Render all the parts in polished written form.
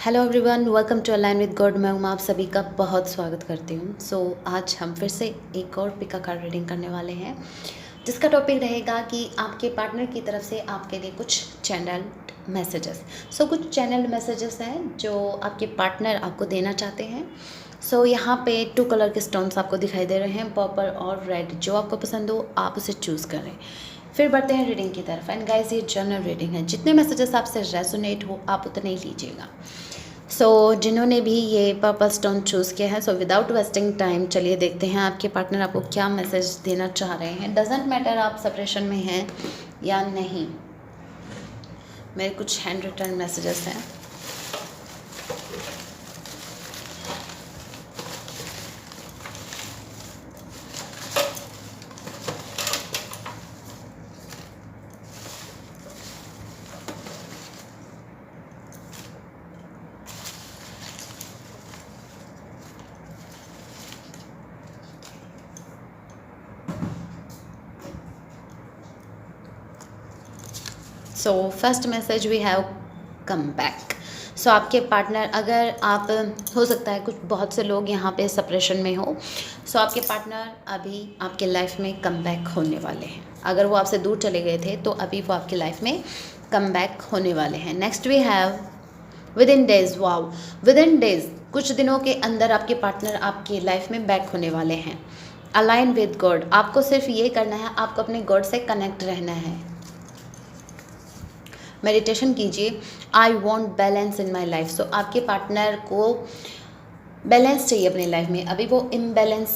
Hello everyone, welcome to align with God. मैं आप सभी का बहुत स्वागत करती हूँ। आज हम फिर से एक और पिका कार्ड रीडिंग करने वाले हैं, जिसका टॉपिक रहेगा कि आपके पार्टनर की तरफ से आपके लिए कुछ चैनल्ड मैसेजेस। कुछ चैनल्ड मैसेजेस हैं जो आपके पार्टनर आपको देना चाहते हैं। यहाँ पे 2 कलर के स्टोन्स आपको दिखाई दे रहे हैं, पर्पल और रेड। जो आपको पसंद हो आप उसे चूज़ करें। फिर बढ़ते हैं रीडिंग की तरफ। एंड गाइस, ये जनरल रीडिंग है, जितने मैसेजेस आपसे रेजोनेट हो आप उतने ही लीजिएगा। जिन्होंने भी ये पर्पल स्टोन चूज़ किया है, विदाउट वेस्टिंग टाइम चलिए देखते हैं आपके पार्टनर आपको क्या मैसेज देना चाह रहे हैं। डजेंट मैटर आप सेपरेशन में हैं या नहीं। मेरे कुछ हैंड रिटन मैसेजेस हैं। First message we have come back. आपके पार्टनर, अगर आप, हो सकता है कुछ बहुत से लोग यहाँ पे सेपरेशन में हो, आपके पार्टनर अभी आपके लाइफ में कम बैक होने वाले हैं। अगर वो आपसे दूर चले गए थे तो अभी वो आपकी लाइफ में कम बैक होने वाले हैं। Next we have within days. Wow, within days, कुछ दिनों के अंदर आपके पार्टनर आपकी लाइफ में बैक होने वाले हैं। अलाइन विद गॉड, आपको सिर्फ ये करना है, आपको अपने गॉड से कनेक्ट रहना है। मेडिटेशन कीजिए। I want balance in my life. आपके पार्टनर को बैलेंस चाहिए अपनी लाइफ में। अभी वो इम्बैलेंस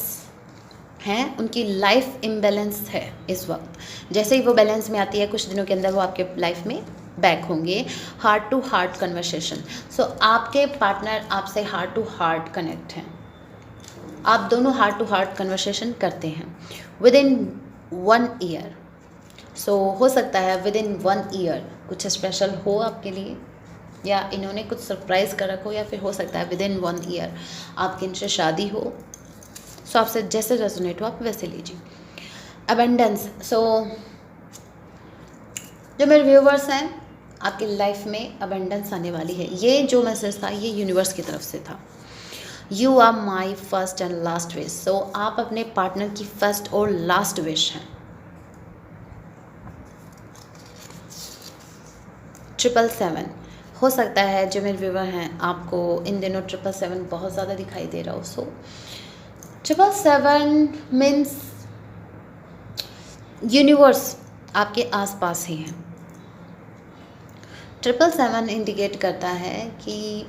हैं, उनकी लाइफ इम्बैलेंस है इस वक्त। जैसे ही वो बैलेंस में आती है, कुछ दिनों के अंदर वो आपके लाइफ में बैक होंगे। Heart to heart conversation. आपके पार्टनर आपसे हार्ट टू हार्ट कनेक्ट हैं। आप दोनों हार्ट टू हार्ट कन्वर्सेशन करते हैं विद इन 1 ईयर। हो सकता है विद इन 1 ईयर कुछ स्पेशल हो आपके लिए, या इन्होंने कुछ सरप्राइज़ कर रखो, या फिर हो सकता है विद इन 1 ईयर आपकी इनसे शादी हो। आपसे जैसे रेजोनेट हो आप वैसे लीजिए। अबेंडेंस। जो मेरे व्यूवर्स हैं, आपकी लाइफ में अबेंडेंस आने वाली है। ये जो मैसेज था ये यूनिवर्स की तरफ से था। You are my first and last wish. आप अपने पार्टनर की फर्स्ट और लास्ट विश हैं। 777। हो सकता है जो मेरे व्यूवर हैं आपको इन दिनों 777 बहुत ज़्यादा दिखाई दे रहा हो। 777 मीन्स यूनिवर्स आपके आसपास ही है। 777 इंडिकेट करता है कि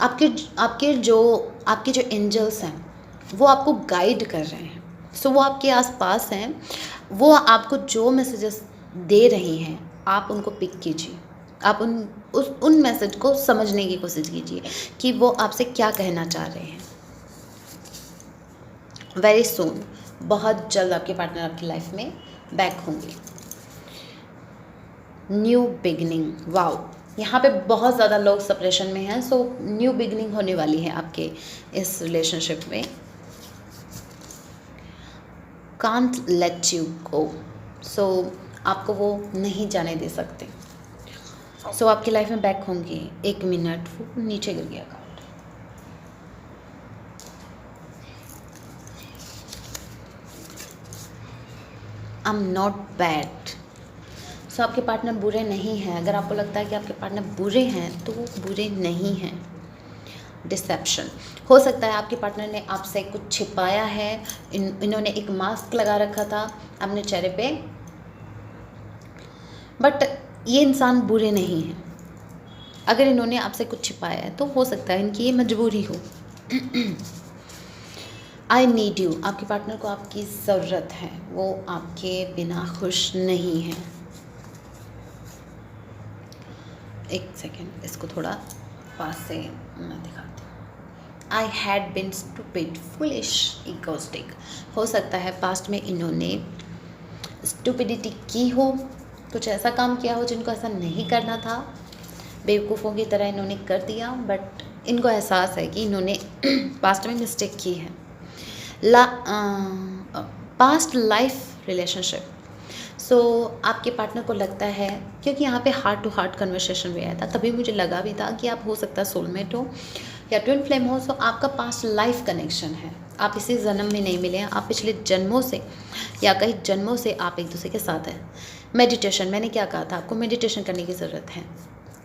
आपके जो एंजल्स हैं वो आपको गाइड कर रहे हैं। वो आपके आसपास हैं। वो आपको जो मैसेजेस दे रही हैं आप उनको पिक कीजिए। आप उन मैसेज को समझने की कोशिश कीजिए कि वो आपसे क्या कहना चाह रहे हैं। वेरी सून, बहुत जल्द आपके पार्टनर आपकी लाइफ में बैक होंगे। New beginning. वाओ, यहाँ पे बहुत ज़्यादा लोग सेपरेशन में हैं। न्यू बिगनिंग होने वाली है आपके इस रिलेशनशिप में। Can't let you go. आपको वो नहीं जाने दे सकते। आपकी लाइफ में बैक होंगे। 1 मिनट, वो नीचे गिर गया card. I am not bad. आपके पार्टनर बुरे नहीं हैं। अगर आपको लगता है कि आपके पार्टनर बुरे हैं तो वो बुरे नहीं हैं। डिसेप्शन। हो सकता है आपके पार्टनर ने आपसे कुछ छिपाया है। इन्होंने एक मास्क लगा रखा था अपने चेहरे पे, बट ये इंसान बुरे नहीं हैं। अगर इन्होंने आपसे कुछ छिपाया है तो हो सकता है इनकी ये मजबूरी हो। I need you. आपके पार्टनर को आपकी ज़रूरत है, वो आपके बिना खुश नहीं है। एक सेकेंड, इसको थोड़ा पास से मैं दिखाती हूँ। I had been stupid, foolish, egoistic. हो सकता है पास्ट में इन्होंने स्टूपिडिटी की हो, कुछ ऐसा काम किया हो जिनको ऐसा नहीं करना था। बेवकूफ़ों की तरह इन्होंने कर दिया, बट इनको एहसास है कि इन्होंने पास्ट में मिस्टेक की है। Past life relationship. सो आपके पार्टनर को लगता है, क्योंकि यहाँ पे हार्ट टू हार्ट कन्वर्सेशन भी आया था, तभी मुझे लगा भी था कि आप हो सकता है सोलमेट हो या ट्विन फ्लेम हो। सो आपका पास्ट लाइफ कनेक्शन है, आप इसी जन्म में नहीं मिले हैं, आप पिछले जन्मों से या कई जन्मों से आप एक दूसरे के साथ हैं। मेडिटेशन, मैंने क्या कहा था, आपको मेडिटेशन करने की ज़रूरत है।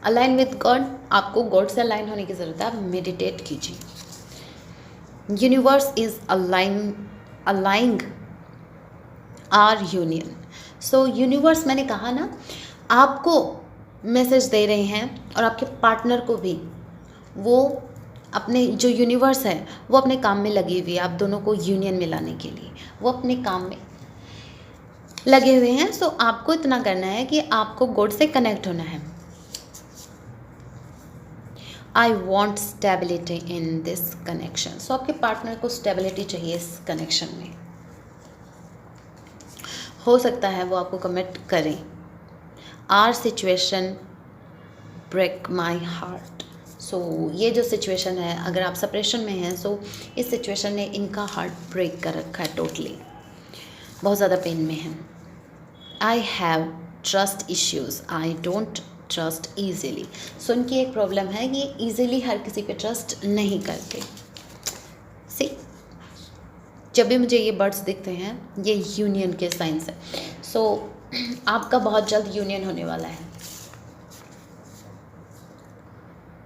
अलाइन विद गॉड, आपको गॉड से अलाइन होने की ज़रूरत है, आप मेडिटेट कीजिए। Universe is aligning our union. So universe, मैंने कहा ना, आपको मैसेज दे रहे हैं और आपके पार्टनर को भी। वो अपने जो यूनिवर्स है वो अपने काम में लगी हुई है, आप दोनों को यूनियन में लाने के लिए वो अपने काम में लगे हुए हैं। सो आपको इतना करना है कि आपको गॉड से कनेक्ट होना है। I want stability in this connection. So आपके पार्टनर को स्टेबिलिटी चाहिए इस कनेक्शन में। हो सकता है वो आपको कमिट करें। Our situation break my heart. So ये जो सिचुएशन है, अगर आप सेपरेशन में हैं, सो इस सिचुएशन ने इनका हार्ट ब्रेक कर रखा है टोटली, बहुत ज़्यादा पेन में है। I have trust issues, I don't trust easily. So उनकी एक प्रॉब्लम है कि ईजीली हर किसी पे ट्रस्ट नहीं करते। सी, जब भी मुझे ये बर्ड्स दिखते हैं, ये यूनियन के साइंस है। सो आपका बहुत जल्द यूनियन होने वाला है।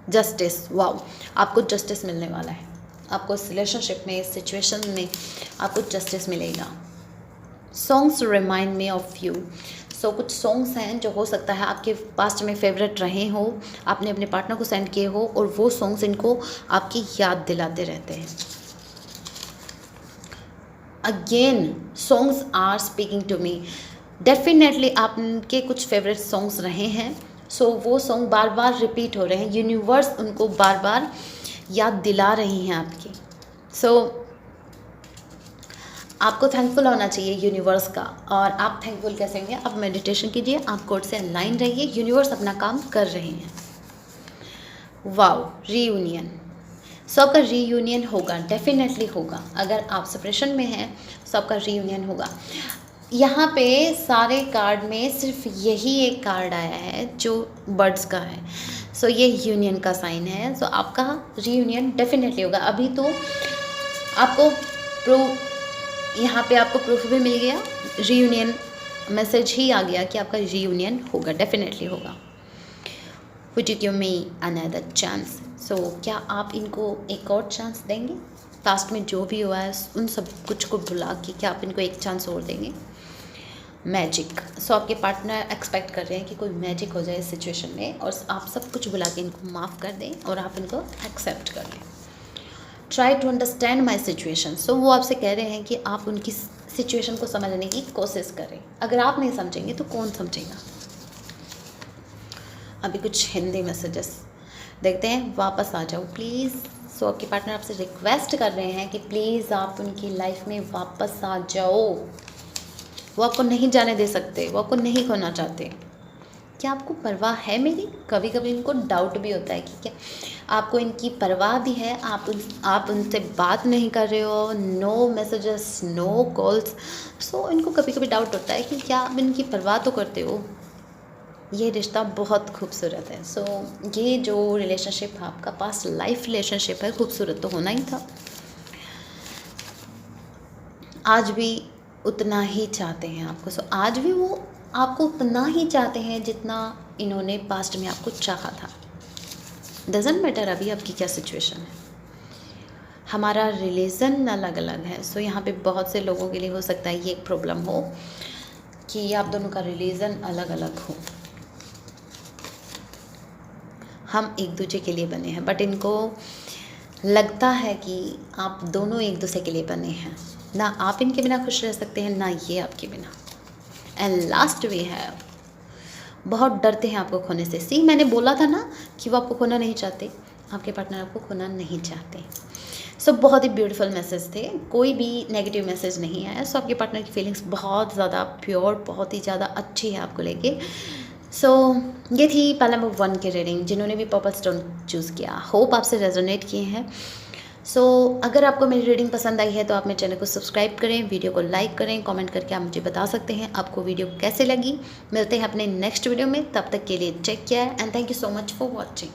जस्टिस, वाओ, आपको जस्टिस मिलने वाला है। आपको इस रिलेशनशिप में, इस सिचुएशन में आपको जस्टिस मिलेगा। Songs remind me of you. So कुछ सॉन्ग्स हैं जो हो सकता है आपके पास्ट में फेवरेट रहे हो, आपने अपने पार्टनर को सेंड किए हो, और वो सॉन्ग्स इनको आपकी याद दिलाते रहते हैं। Again songs are speaking to me. Definitely आपके कुछ फेवरेट सॉन्ग्स रहे हैं। सो वो सॉन्ग बार बार रिपीट हो रहे हैं, यूनिवर्स उनको बार बार याद दिला रही हैं आपकी। सो आपको थैंकफुल होना चाहिए यूनिवर्स का। और आप थैंकफुल कैसे होंगे? आप मेडिटेशन कीजिए, आप गॉड से अलाइन रहिए, यूनिवर्स अपना काम कर रहे हैं। Wow, reunion. सो आपका रीयूनियन होगा, डेफिनेटली होगा। अगर आप सेपरेशन में हैं तो आपका रीयूनियन होगा। यहाँ पे सारे कार्ड में सिर्फ यही एक कार्ड आया है जो बर्ड्स का है। सो ये यूनियन का साइन है। सो आपका रीयूनियन डेफिनेटली होगा। अभी तो आपको यहाँ पे आपको प्रूफ भी मिल गया, रीयूनियन मैसेज ही आ गया कि आपका रीयूनियन होगा, डेफिनेटली होगा। Would you give me another chance? So क्या आप इनको एक और चांस देंगे? पास्ट में जो भी हुआ है उन सब कुछ को भुला के क्या आप इनको एक चांस और देंगे? मैजिक। सो आपके पार्टनर एक्सपेक्ट कर रहे हैं कि कोई मैजिक हो जाए इस सिचुएशन में और आप सब कुछ भुला के इनको माफ़ कर दें और आप इनको एक्सेप्ट कर लें। Try to understand my situation. So वो आपसे कह रहे हैं कि आप उनकी सिचुएशन को समझने की कोशिश करें। अगर आप नहीं समझेंगे तो कौन समझेगा? अभी कुछ हिंदी मैसेजेस देखते हैं। वापस आ जाओ प्लीज़। सो आपके पार्टनर आपसे रिक्वेस्ट कर रहे हैं कि प्लीज़ आप उनकी लाइफ में वापस आ जाओ। वो आपको नहीं जाने दे सकते, वो आपको नहीं खोना चाहते। क्या आपको परवाह है मेरी? कभी कभी इनको डाउट भी होता है कि क्या आपको इनकी परवाह भी है। आप उनसे बात नहीं कर रहे हो, नो मैसेजेस, नो कॉल्स। सो इनको कभी कभी डाउट होता है कि क्या आप इनकी परवाह तो करते हो। ये रिश्ता बहुत खूबसूरत है। सो ये जो रिलेशनशिप है आपका पास्ट लाइफ रिलेशनशिप है, खूबसूरत तो होना ही था। आज भी उतना ही चाहते हैं आपको। सो आज भी वो आपको उतना ही चाहते हैं जितना इन्होंने पास्ट में आपको चाहा था। डजेंट मैटर अभी आपकी क्या सिचुएशन है, हमारा रिलीजन अलग अलग है। सो यहाँ पे बहुत से लोगों के लिए हो सकता है ये एक प्रॉब्लम हो कि आप दोनों का रिलीजन अलग अलग हो। हम एक दूसरे के लिए बने हैं, बट इनको लगता है कि आप दोनों एक दूसरे के लिए बने हैं। ना आप इनके बिना खुश रह सकते हैं, ना ये आपके बिना। एंड लास्ट वी हैव, बहुत डरते हैं आपको खोने से। सी, मैंने बोला था ना कि वो आपको खोना नहीं चाहते, आपके पार्टनर आपको खोना नहीं चाहते। सो बहुत ही ब्यूटीफुल मैसेज थे, कोई भी नेगेटिव मैसेज नहीं आया। सो आपके पार्टनर की फीलिंग्स बहुत ज़्यादा प्योर, बहुत ही ज़्यादा अच्छी है आपको लेके। सो ये थी पहला नंबर 1 की रीडिंग। जिन्होंने भी पर्पल स्टोन चूज़ किया, होप आपसे रेजोनेट किए हैं। सो अगर आपको मेरी रीडिंग पसंद आई है तो आप मेरे चैनल को सब्सक्राइब करें, वीडियो को लाइक करें, कमेंट करके आप मुझे बता सकते हैं आपको वीडियो कैसे लगी। मिलते हैं अपने नेक्स्ट वीडियो में, तब तक के लिए take care and thank you so much for watching.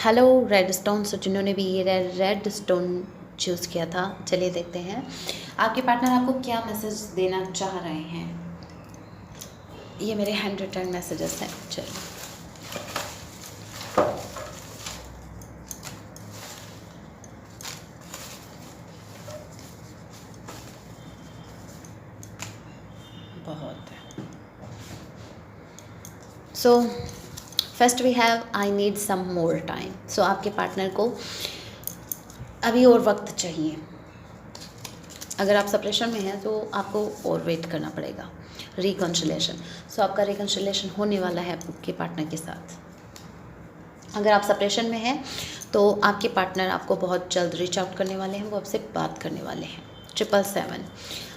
Hello red stone, so जिन्होंने भी ये रेड स्टोन चूज़ किया था, चलिए देखते हैं आपके पार्टनर आपको क्या मैसेज देना चाह रहे हैं। ये मेरे हैंड रिटन मैसेजेस हैं। चलिए बहुत है। So first we have I need some more time. So आपके पार्टनर को अभी और वक्त चाहिए। अगर आप सेपरेशन में हैं तो आपको और वेट करना पड़ेगा। रिकन्सिलेशन, सो आपका रिकन्सिलेशन होने वाला है आपके पार्टनर के साथ। अगर आप सेपरेशन में हैं तो आपके पार्टनर आपको बहुत जल्द रीच आउट करने वाले हैं, वो आपसे बात करने वाले हैं। 777,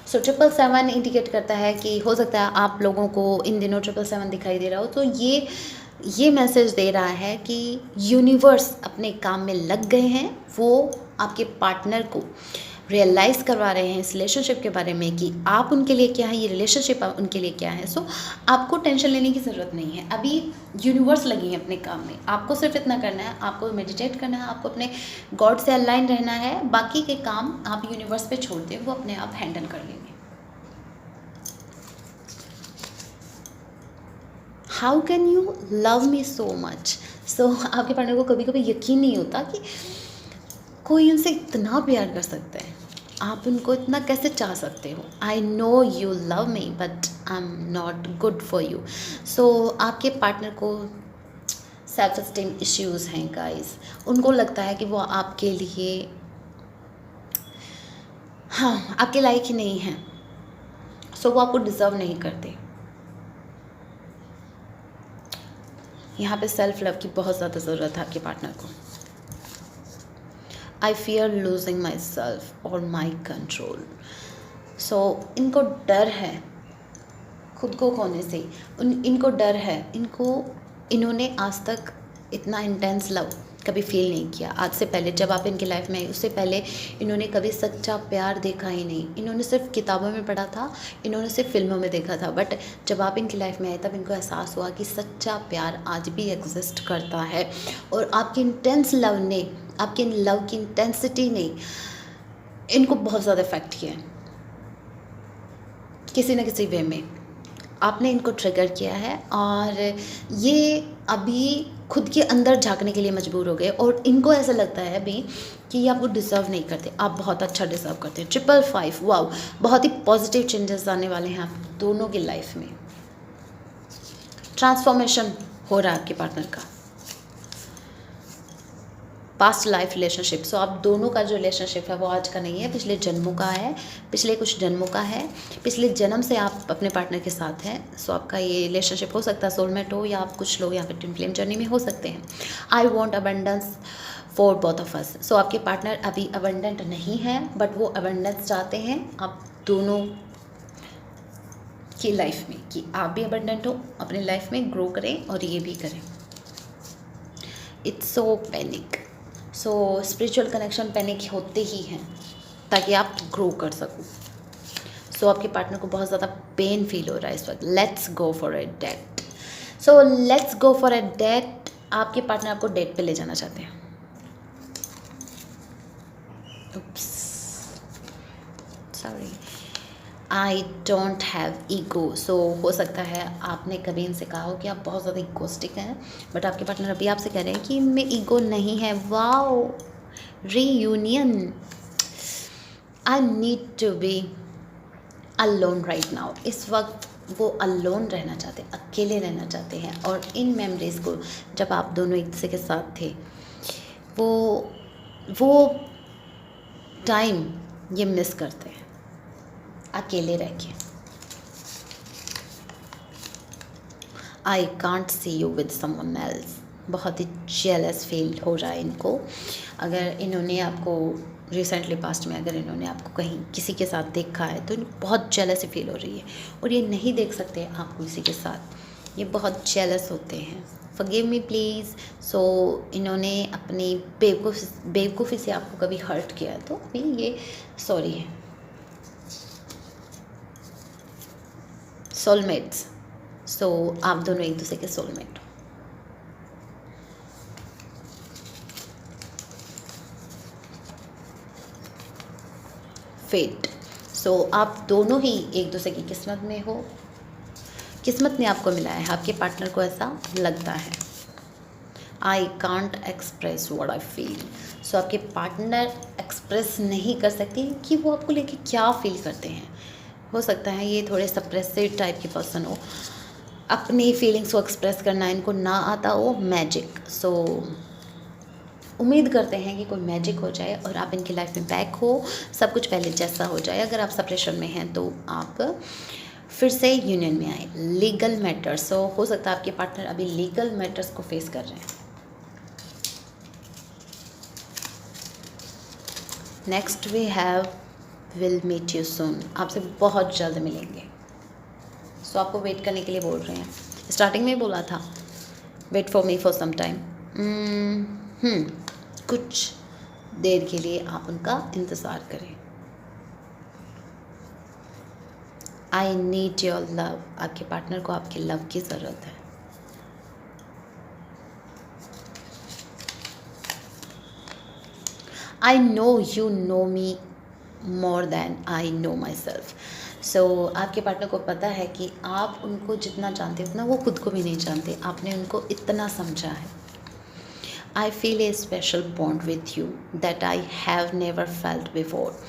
सो 777 इंडिकेट करता है कि हो सकता है आप लोगों को इन दिनों 777 दिखाई दे रहा हो, तो ये मैसेज दे रहा है कि यूनिवर्स अपने काम में लग गए हैं। वो आपके पार्टनर को रियलाइज़ करवा रहे हैं इस रिलेशनशिप के बारे में कि आप उनके लिए क्या है, ये रिलेशनशिप उनके लिए क्या है। सो आपको टेंशन लेने की ज़रूरत नहीं है। अभी यूनिवर्स लगी है अपने काम में, आपको सिर्फ इतना करना है, आपको मेडिटेट करना है, आपको अपने गॉड से अलाइन रहना है। बाकी के काम आप यूनिवर्स पे छोड़ दें, वो अपने आप हैंडल कर लेंगे। How can you love me so much. So आपके पार्टनर को कभी कभी यकीन नहीं होता कि कोई उनसे इतना प्यार कर सकता है, आप उनको इतना कैसे चाह सकते हो। I know you love me but I am not good for you. So आपके पार्टनर को सेल्फ एस्टीम इश्यूज़ हैं गाइस। उनको लगता है कि वो आपके लिए आपके लायक ही नहीं है। सो वो आपको डिज़र्व नहीं करते। यहाँ पे सेल्फ लव की बहुत ज़्यादा ज़रूरत है आपके पार्टनर को। I fear losing my self और माई कंट्रोल। सो इनको डर है खुद को खोने से। इनको डर है, इन्होंने आज तक इतना इंटेंस लव कभी फील नहीं किया। आज से पहले जब आप इनकी लाइफ में आए, उससे पहले इन्होंने कभी सच्चा प्यार देखा ही नहीं। इन्होंने सिर्फ किताबों में पढ़ा था, इन्होंने सिर्फ फिल्मों में देखा था। बट जब आप इनकी लाइफ में आए तब इनको एहसास हुआ कि सच्चा प्यार आज भी एग्जिस्ट करता है। और आपकी इंटेंस लव ने, आपके लव की इंटेंसिटी ने इनको बहुत ज़्यादा इफेक्ट किया है। किसी न किसी वे में आपने इनको ट्रिगर किया है और ये अभी खुद के अंदर झांकने के लिए मजबूर हो गए। और इनको ऐसा लगता है अभी कि ये आपको डिज़र्व नहीं करते, आप बहुत अच्छा डिज़र्व करते हैं। 555, वाओ, बहुत ही पॉजिटिव चेंजेस आने वाले हैं आप दोनों की लाइफ में। ट्रांसफॉर्मेशन हो रहा है आपके पार्टनर का। पास्ट लाइफ रिलेशनशिप, सो आप दोनों का जो रिलेशनशिप है वो आज का नहीं है, पिछले जन्मों का है, पिछले कुछ जन्मों का है। पिछले जन्म से आप अपने पार्टनर के साथ हैं। सो आपका ये रिलेशनशिप हो सकता है सोलमेट हो, या आप कुछ लोग यहाँ पे ट्विन फ्लेम जर्नी में हो सकते हैं। I want abundance for both of us. So आपके पार्टनर अभी अबंडेंट नहीं है, बट वो अबंडेंस चाहते हैं आप दोनों की लाइफ में, कि आप भी अबंडेंट हो, अपनी लाइफ में ग्रो करें और ये भी करें। It's so panic. So spiritual connection panic होते ही हैं ताकि आप ग्रो कर सको। सो आपके पार्टनर को बहुत ज़्यादा पेन फील हो रहा है इस वक्त। Let's go for a date. So let's go for a date. आपके पार्टनर आपको डेट पे ले जाना चाहते हैं। Sorry, I don't have ego. So हो सकता है आपने कभी इनसे कहा हो कि आप बहुत ज़्यादा ईगोस्टिक हैं, बट आपके पार्टनर अभी आपसे कह रहे हैं कि मैं ईगो नहीं है। Wow, reunion. I need to be alone right now. इस वक्त वो अलोन रहना चाहते हैं, अकेले रहना चाहते हैं। और इन मेमोरीज़ को जब आप दोनों एक दूसरे के साथ थे, वो टाइम ये मिस करते हैं अकेले रह के। I can't see you with someone else. बहुत ही जेलस फील हो रहा है इनको। अगर इन्होंने आपको रिसेंटली पास्ट में अगर इन्होंने आपको कहीं किसी के साथ देखा है तो इनको बहुत जेलसी फील हो रही है। और ये नहीं देख सकते आपको किसी के साथ, ये बहुत जेलस होते हैं। Forgive me please. सो इन्होंने अपनी बेवकूफ़ी से आपको कभी हर्ट किया है तो भी ये सॉरी है। सोलमेट्स, सो आप दोनों एक दूसरे के सोलमेट हो। फेट, सो आप दोनों ही एक दूसरे की किस्मत में हो, किस्मत ने आपको मिलाया है, आपके पार्टनर को ऐसा लगता है। I can't express what I feel, so आपके पार्टनर एक्सप्रेस नहीं कर सकते कि वो आपको लेके क्या फील करते हैं। हो सकता है ये थोड़े सप्रेसिव टाइप के पर्सन हो, अपनी फीलिंग्स को एक्सप्रेस करना इनको ना आता हो, मैजिक। सो उम्मीद करते हैं कि कोई मैजिक हो जाए और आप इनकी लाइफ में बैक हो, सब कुछ पहले जैसा हो जाए। अगर आप सेपरेशन में हैं तो आप फिर से यूनियन में आए। लीगल मैटर्स, सो हो सकता है आपके पार्टनर अभी लीगल मैटर्स को फेस कर रहे हैं। Next we have will meet you soon, आपसे बहुत जल्द मिलेंगे। सो आपको वेट करने के लिए बोल रहे हैं। स्टार्टिंग में बोला था wait for me for some time, कुछ देर के लिए आप उनका इंतज़ार करें। आई नीड योर लव, आपके पार्टनर को आपके लव की ज़रूरत है। I know you know me more than I know myself, so आपके पार्टनर को पता है कि आप उनको जितना जानते हो उतना वो खुद को भी नहीं जानते, आपने उनको इतना समझा है। I feel a special bond with you that I have never felt before,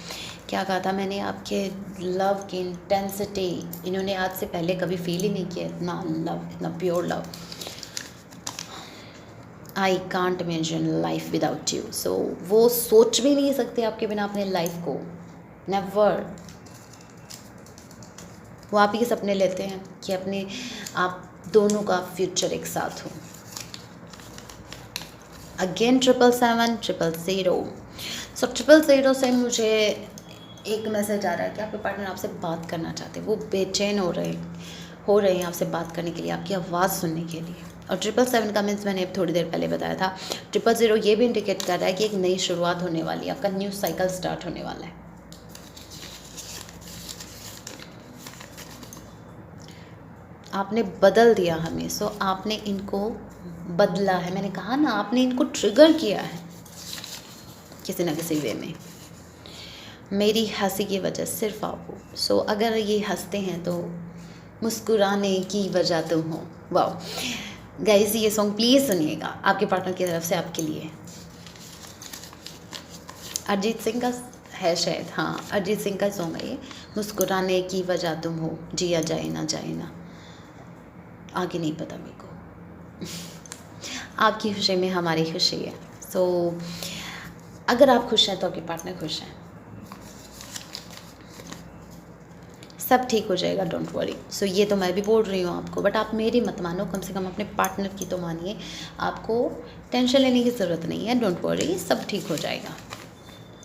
क्या कहा था मैंने, आपके लव की इंटेंसिटी इन्होंने आज से पहले कभी फील ही नहीं किया, इतना लव, इतना pure love. I can't imagine life without you, so वो सोच भी नहीं सकते आपके बिना अपने लाइफ को, नेवर। वो आप ही के सपने लेते हैं कि अपने आप दोनों का फ्यूचर एक साथ हो। अगेन 777 सो 000 से मुझे एक मैसेज आ रहा है कि आपके पार्टनर आपसे बात करना चाहते हैं, वो बेचैन हो रहे हैं आपसे बात करने के लिए, आपकी आवाज़ सुनने के लिए। और 777 का मीन्स मैंने थोड़ी देर पहले बताया था। 000 ये भी इंडिकेट कर रहा है कि एक नई शुरुआत होने वाली है, आपका न्यू साइकिल स्टार्ट होने वाला है। आपने बदल दिया हमें, सो आपने इनको बदला है। मैंने कहा ना, आपने इनको ट्रिगर किया है किसी ना किसी वे में, मेरी हंसी की वजह सिर्फ आप हो। सो अगर ये हंसते हैं तो मुस्कुराने की वजह तुम हो। वाह गाइस, ये सॉन्ग प्लीज़ सुनिएगा, आपके पार्टनर की तरफ से आपके लिए। अरिजीत सिंह का है शायद, हाँ अरिजीत सिंह का सॉन्ग है ये, मुस्कुराने की वजह तुम हो, जिया जाए ना, आगे नहीं पता मेरे को। आपकी खुशी में हमारी खुशी है। सो अगर आप खुश हैं तो आपके पार्टनर खुश हैं, सब ठीक हो जाएगा, डोंट वरी। सो ये तो मैं भी बोल रही हूँ आपको, बट आप मेरी मत मानो, कम से कम अपने पार्टनर की तो मानिए। आपको टेंशन लेने की ज़रूरत नहीं है, डोंट वरी, सब ठीक हो जाएगा।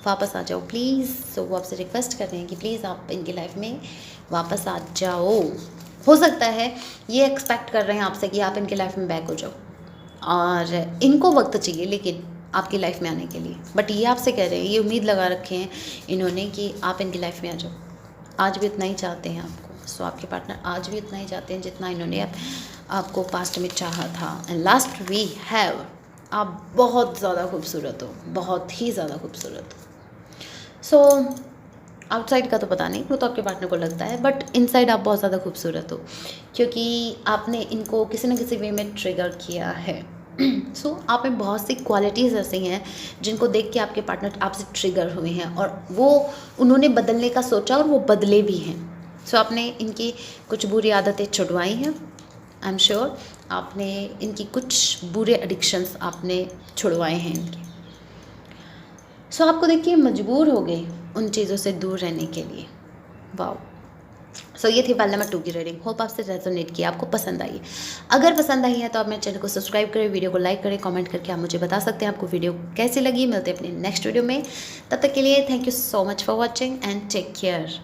वापस आ जाओ प्लीज़। सो वो आपसे रिक्वेस्ट कर रहे हैं कि प्लीज़ आप इनकी लाइफ में वापस आ जाओ। हो सकता है ये एक्सपेक्ट कर रहे हैं आपसे कि आप इनकी लाइफ में बैक हो जाओ, और इनको वक्त चाहिए लेकिन आपकी लाइफ में आने के लिए, बट ये आपसे कह रहे हैं, ये उम्मीद लगा रखे हैं इन्होंने कि आप इनकी लाइफ में आ जाओ। आज भी उतना ही चाहते हैं आपको। सो आपके पार्टनर आज भी उतना ही चाहते हैं जितना इन्होंने आपको पास्ट में चाहा था। एंड लास्ट वी हैव, आप बहुत ज़्यादा खूबसूरत हो, बहुत ही ज़्यादा खूबसूरत हो। सो आउटसाइड का तो पता नहीं, वो तो आपके पार्टनर को लगता है, बट इनसाइड आप बहुत ज़्यादा खूबसूरत हो, क्योंकि आपने इनको किसी न किसी वे में ट्रिगर किया है। सो आप में बहुत सी क्वालिटीज़ ऐसी हैं जिनको देख के आपके पार्टनर आपसे ट्रिगर हुए हैं, और वो उन्होंने बदलने का सोचा और वो बदले भी हैं। सो आपने इनकी कुछ बुरी आदतें छुड़वाई हैं, आई एम श्योर आपने इनकी कुछ बुरे एडिक्शंस आपने छुड़वाए हैं इनके। सो आपको देखिए मजबूर हो गए उन चीज़ों से दूर रहने के लिए। वाओ। सो ये थी फाइल नंबर 2 की रीडिंग। होप आपसे रेजोनेट किया, आपको पसंद आई। अगर पसंद आई है तो आप मेरे चैनल को सब्सक्राइब करें, वीडियो को लाइक करें, कमेंट करके आप मुझे बता सकते हैं आपको वीडियो कैसी लगी। मिलते हैं अपने नेक्स्ट वीडियो में, तब तक के लिए thank you so much for watching and take care.